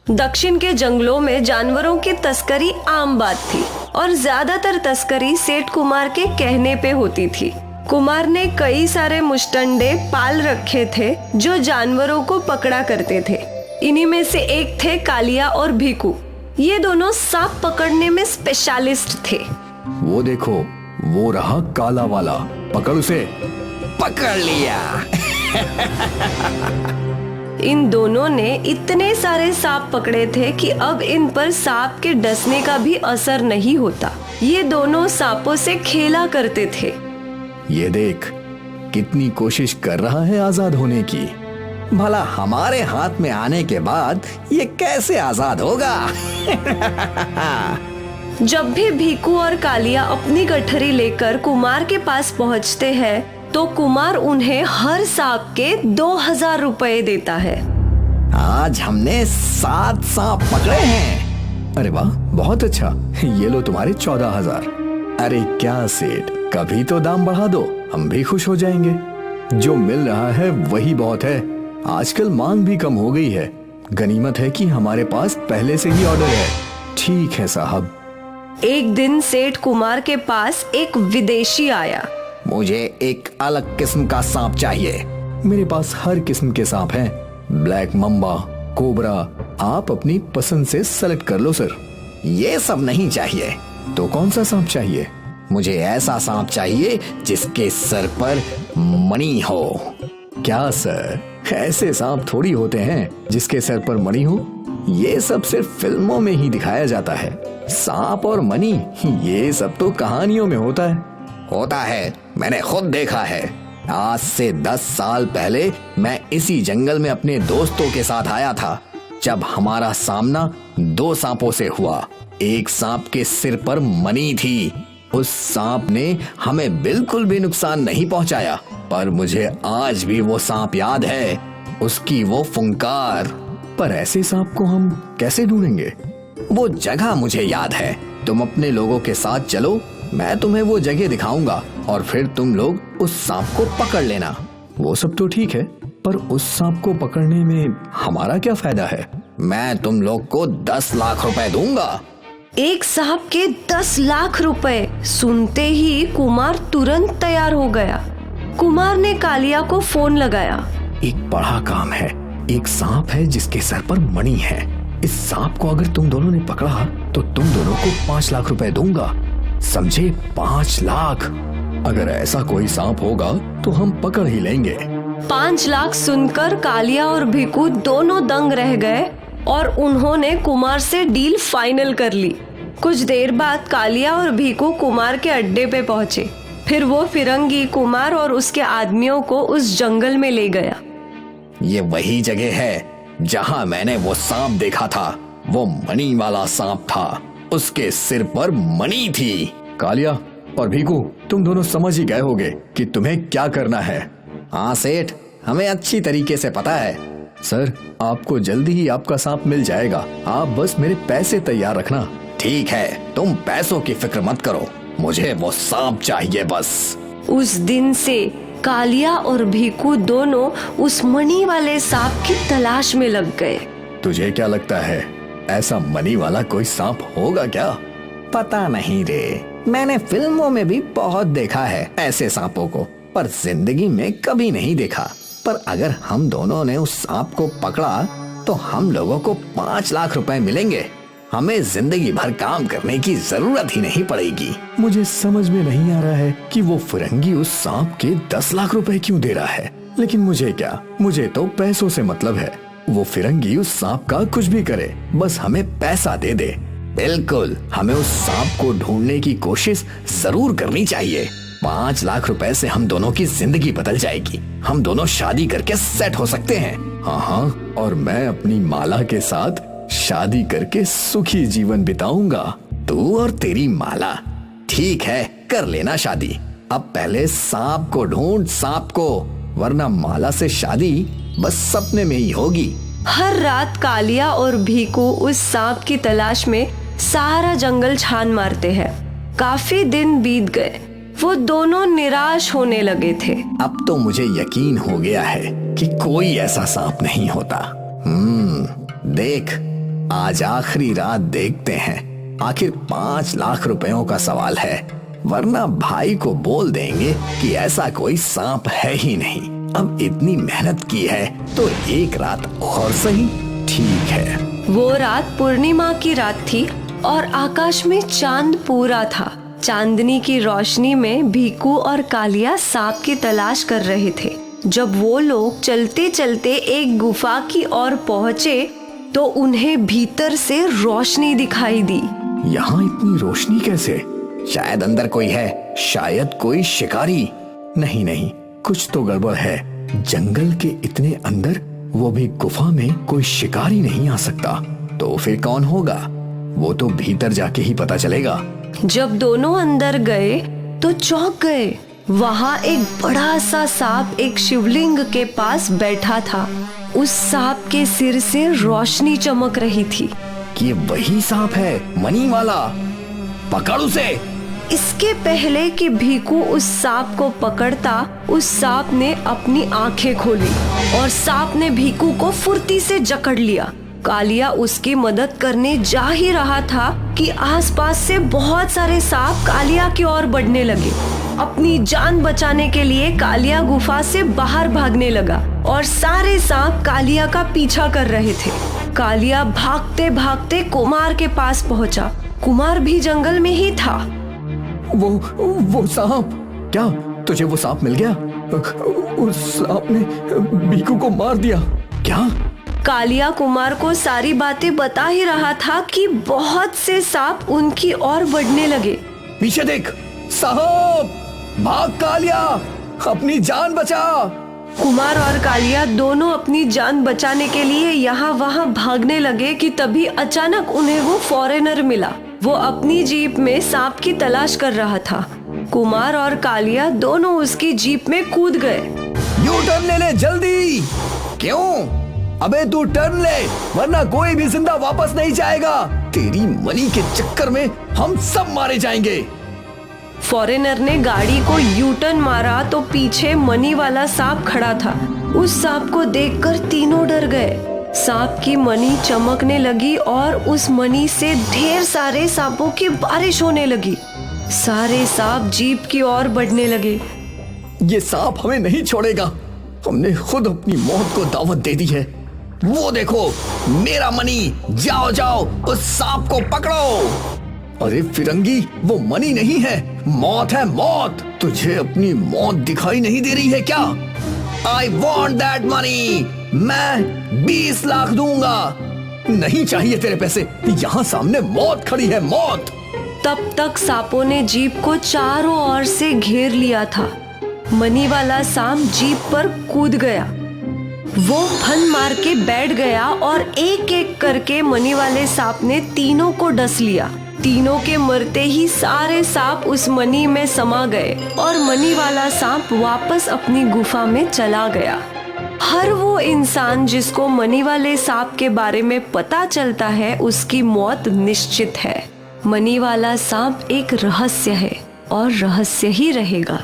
दक्षिण के जंगलों में जानवरों की तस्करी आम बात थी और ज्यादातर तस्करी सेठ कुमार के कहने पे होती थी। कुमार ने कई सारे मुष्टंडे पाल रखे थे जो जानवरों को पकड़ा करते थे। इन्हीं में से एक थे कालिया और भीकू। ये दोनों सांप पकड़ने में स्पेशलिस्ट थे। वो देखो, वो रहा काला वाला, पकड़ उसे। पकड़ लिया। इन दोनों ने इतने सारे सांप पकड़े थे कि अब इन पर सांप के डसने का भी असर नहीं होता। ये दोनों सांपों से खेला करते थे। ये देख, कितनी कोशिश कर रहा है आजाद होने की। भला हमारे हाथ में आने के बाद ये कैसे आजाद होगा? जब भी भीकू और कालिया अपनी गठरी लेकर कुमार के पास पहुंचते हैं तो कुमार उन्हें हर सांप के 2000 रुपए देता है। आज हमने 7 सांप पकड़े हैं। अरे वाह, बहुत अच्छा। ये लो तुम्हारे 14,000। अरे क्या सेठ, कभी तो दाम बढ़ा दो, हम भी खुश हो जाएंगे। जो मिल रहा है वही बहुत है। आजकल मांग भी कम हो गई है। गनीमत है कि हमारे पास पहले से ही ऑर्डर है। ठीक है साहब। एक दिन सेठ कुमार के पास एक विदेशी आया। मुझे एक अलग किस्म का सांप चाहिए। मेरे पास हर किस्म के सांप हैं, ब्लैक मम्बा, कोबरा, आप अपनी पसंद से सेलेक्ट कर लो सर। ये सब नहीं चाहिए। तो कौन सा सांप चाहिए? मुझे ऐसा सांप चाहिए जिसके सर पर मणि हो। क्या सर, ऐसे सांप थोड़ी होते हैं जिसके सर पर मणि हो। ये सब सिर्फ फिल्मों में ही दिखाया जाता है। सांप और मणि, ये सब तो कहानियों में होता है। होता है, मैंने खुद देखा है। आज से 10 साल पहले मैं इसी जंगल में अपने दोस्तों के साथ आया था, जब हमारा सामना 2 सांपों से हुआ। एक सांप के सिर पर मणि थी। उस सांप ने हमें बिल्कुल भी नुकसान नहीं पहुंचाया, पर मुझे आज भी वो सांप याद है, उसकी वो फुंकार। पर ऐसे सांप को हम कैसे ढूंढेंगे? वो जगह मुझे याद है। तुम अपने लोगों के साथ चलो, मैं तुम्हें वो जगह दिखाऊंगा और फिर तुम लोग उस सांप को पकड़ लेना। वो सब तो ठीक है, पर उस सांप को पकड़ने में हमारा क्या फायदा है? मैं तुम लोग को 10 लाख रुपए दूंगा। एक सांप के 10 लाख रुपए सुनते ही कुमार तुरंत तैयार हो गया। कुमार ने कालिया को फोन लगाया। एक बड़ा काम है। एक सांप है जिसके सर पर मणि है। इस सांप को अगर तुम दोनों ने पकड़ा तो तुम दोनों को 5 लाख रुपए दूंगा, समझे? 5 लाख। अगर ऐसा कोई सांप होगा तो हम पकड़ ही लेंगे। 5 लाख सुनकर कालिया और भीकू दोनों दंग रह गए और उन्होंने कुमार से डील फाइनल कर ली। कुछ देर बाद कालिया और भीकू कुमार के अड्डे पे पहुंचे। फिर वो फिरंगी कुमार और उसके आदमियों को उस जंगल में ले गया। ये वही जगह है जहां मैंने वो सांप देखा था। वो मणि वाला सांप था, उसके सिर पर मणि थी। कालिया और भीकू, तुम दोनों समझ ही गए होगे कि तुम्हें क्या करना है। हाँ सेठ, हमें अच्छी तरीके से पता है। सर, आपको जल्दी ही आपका सांप मिल जाएगा। आप बस मेरे पैसे तैयार रखना। ठीक है, तुम पैसों की फिक्र मत करो, मुझे वो सांप चाहिए बस। उस दिन से कालिया और भीकू दोनों उस मणि वाले सांप की तलाश में लग गए। तुझे क्या लगता है, ऐसा मणि वाला कोई सांप होगा क्या? पता नहीं रे, मैंने फिल्मों में भी बहुत देखा है ऐसे सांपों को, पर जिंदगी में कभी नहीं देखा। पर अगर हम दोनों ने उस सांप को पकड़ा तो हम लोगों को 5 लाख रुपए मिलेंगे। हमें जिंदगी भर काम करने की जरूरत ही नहीं पड़ेगी। मुझे समझ में नहीं आ रहा है कि वो फिरंगी उस सांप के 10 लाख रुपए क्यों दे रहा है, लेकिन मुझे क्या, मुझे तो पैसों से मतलब है। वो फिरंगी उस सांप का कुछ भी करे, बस हमें पैसा दे दे। बिल्कुल, हमें उस सांप को ढूंढने की कोशिश जरूर करनी चाहिए। 5 लाख रुपए से हम दोनों की जिंदगी बदल जाएगी। हम दोनों शादी करके सेट हो सकते हैं। हाँ हाँ, और मैं अपनी माला के साथ शादी करके सुखी जीवन बिताऊंगा। तू और तेरी माला, ठीक है, कर लेना शादी। अब पहले सांप को ढूंढ, सांप को, वरना माला से शादी बस सपने में ही होगी। हर रात कालिया और भीकू उस सांप की तलाश में सारा जंगल छान मारते हैं। काफी दिन बीत गए, वो दोनों निराश होने लगे थे। अब तो मुझे यकीन हो गया है कि कोई ऐसा सांप नहीं होता। देख, आज आखिरी रात देखते हैं। आखिर 5 लाख रुपयों का सवाल है, वरना भाई को बोल देंगे कि ऐसा कोई सांप है ही नहीं। अब इतनी मेहनत की है तो एक रात और सही। ठीक है। वो रात पूर्णिमा की रात थी और आकाश में चांद पूरा था। चांदनी की रोशनी में भीकू और कालिया सांप की तलाश कर रहे थे। जब वो लोग चलते चलते एक गुफा की ओर पहुँचे तो उन्हें भीतर से रोशनी दिखाई दी। यहाँ इतनी रोशनी कैसे? शायद अंदर कोई है, शायद कोई शिकारी। नहीं नहीं, कुछ तो गड़बड़ है। जंगल के इतने अंदर, वो भी गुफा में, कोई शिकारी नहीं आ सकता। तो फिर कौन होगा? वो तो भीतर जाके ही पता चलेगा। जब दोनों अंदर गए तो चौंक गए। वहाँ एक बड़ा सा सांप एक शिवलिंग के पास बैठा था। उस सांप के सिर से रोशनी चमक रही थी। ये वही सांप है, मनी वाला। पकड़ उसे। इसके पहले कि भीकू उस सांप को पकड़ता, उस सांप ने अपनी आंखें खोली और सांप ने भीकू को फुर्ती से जकड़ लिया। कालिया उसकी मदद करने जा ही रहा था कि आसपास से बहुत सारे सांप कालिया की ओर बढ़ने लगे। अपनी जान बचाने के लिए कालिया गुफा से बाहर भागने लगा और सारे सांप कालिया का पीछा कर रहे थे। कालिया भागते भागते कुमार के पास पहुंचा। कुमार भी जंगल में ही था। वो सांप, क्या तुझे वो सांप मिल गया? उस सांप ने भीकू को मार दिया क्या? कालिया कुमार को सारी बातें बता ही रहा था कि बहुत से सांप उनकी ओर बढ़ने लगे। पीछे देख, साहब, भाग कालिया, अपनी जान बचा। कुमार और कालिया दोनों अपनी जान बचाने के लिए यहाँ वहाँ भागने लगे कि तभी अचानक उन्हें वो फॉरेनर मिला। वो अपनी जीप में सांप की तलाश कर रहा था। कुमार और कालिया दोनों उसकी जीप में कूद गए। यू टर्न ले ले जल्दी। क्यों? अबे तू टर्न ले, वरना कोई भी जिंदा वापस नहीं जाएगा। तेरी मनी के चक्कर में हम सब मारे जाएंगे। फॉरेनर ने गाड़ी को यू टर्न मारा तो पीछे मनी वाला सांप खड़ा था। उस सांप को देखकर तीनों डर गए। सांप की मनी चमकने लगी और उस मनी से ढेर सारे सांपों की बारिश होने लगी। सारे सांप जीप की ओर बढ़ने लगे। ये सांप हमें नहीं छोड़ेगा। हमने खुद अपनी मौत को दावत दे दी है। वो देखो, मेरा मनी। जाओ जाओ, उस सांप को पकड़ो। अरे फिरंगी, वो मनी नहीं है, मौत है, मौत। तुझे अपनी मौत दिखाई नहीं दे रही है क्या? I want that money। मैं 20 लाख दूंगा। नहीं चाहिए तेरे पैसे, यहाँ सामने मौत खड़ी है, मौत। तब तक सांपों ने जीप को चारों ओर से घेर लिया था। मनी वाला सांप जीप पर कूद गया। वो फन मार के बैठ गया और एक एक करके मनी वाले सांप ने तीनों को डस लिया। तीनों के मरते ही सारे सांप उस मनी में समा गए और मनी वाला सांप वापस अपनी गुफा में चला गया। हर वो इंसान जिसको मनी वाले सांप के बारे में पता चलता है, उसकी मौत निश्चित है। मनी वाला सांप एक रहस्य है और रहस्य ही रहेगा।